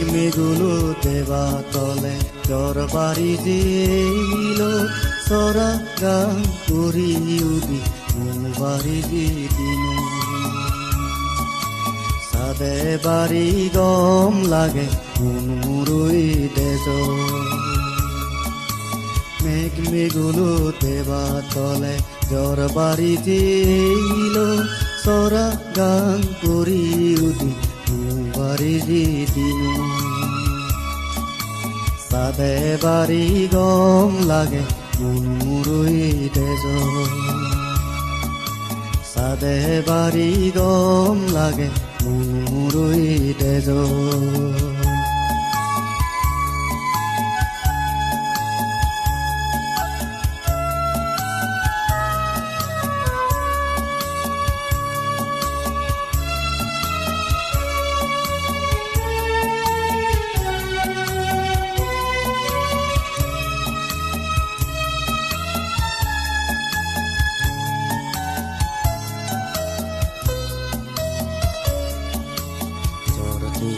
মেঘগুলো দেবা তলে জ্বর বাড়ি দিল সরা গান করি উদি বাড়ি দিন সাদে বাড়ি গম লাগে মুরুই দেজ মেঘগুলো দেবা তলে জ্বর বাড়ি দিল সরা গান করি উদি বাড়ি দিন সাদে বাড়ি গম লাগে মুরুই দেজ সাদে বাড়ি গম লাগে মুরুই দেজ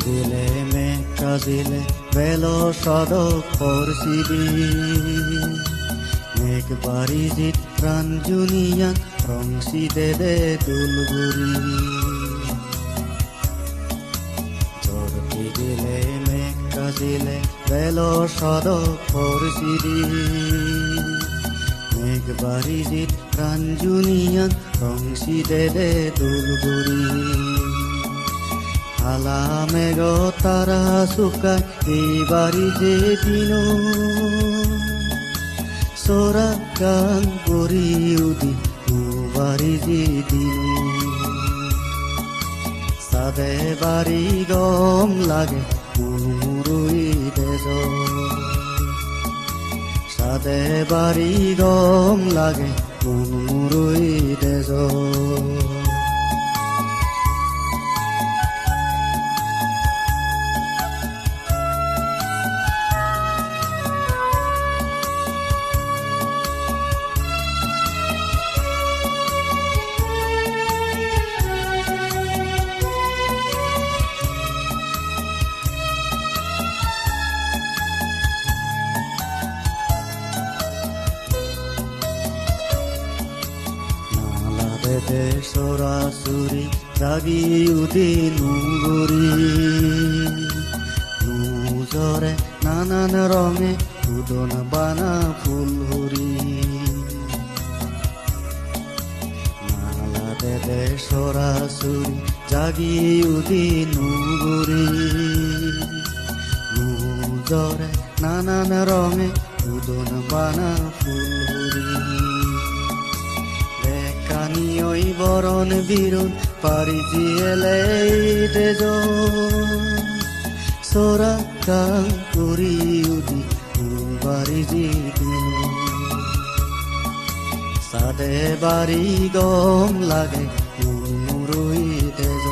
দিলে মেঘ কাজিলে বেলো সদক পরশিবি মেঘ বাড়ি জিত প্রাঞ্জুনিয়া রংসি দে দুলগুরি ঝড়টি দিলে মেঘ কাজিলে বেলো সদক পরশিবি মেঘ বাড়ি জিত প্রাঞ্জুনিয়া রংসি দে দুলগুরি আলা মেঘ তারা শুকায় এই বাড়ি যে দিন সোরা গান করি উদি বাড়ি যে দিন সাদে বাড়ি গম লাগে মুরুই দেজ সাদে বাড়ি গম লাগে মুরুই দেজ দে সরাসুরি জাগি উদি নুগুরি নুজরে নানান রঙে উদন বানা ফুল হুরি নালা দে সরাসুরি জাগি উদি নুগুরি নুজরে নানান রঙে উদন বানা ফুল হুরি কানি ওই বরণ বীরণ পারি জিয়েলে দেজ সোরা গান করি উদি বাড়ি দিন সাদে বাড়ি গম লাগে মুরুই দেজ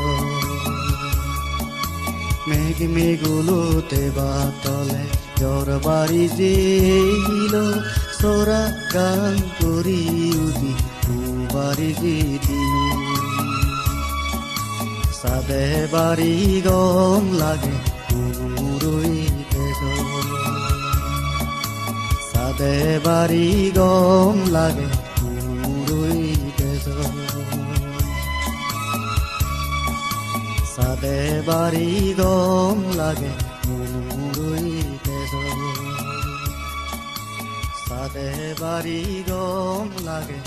মেঘগুলো দেবা তলে জ্বর বাড়ি দিল সোরা গান করি উদি বাড়ি দিন সাদে বাড়ি গম লাগে মুরুই দেজ সাদে বাড়ি গম লাগে মুরুই দেজ সাদে বাড়ি গম লাগে মুরুই দেজ সাদে বাড়ি গম লাগে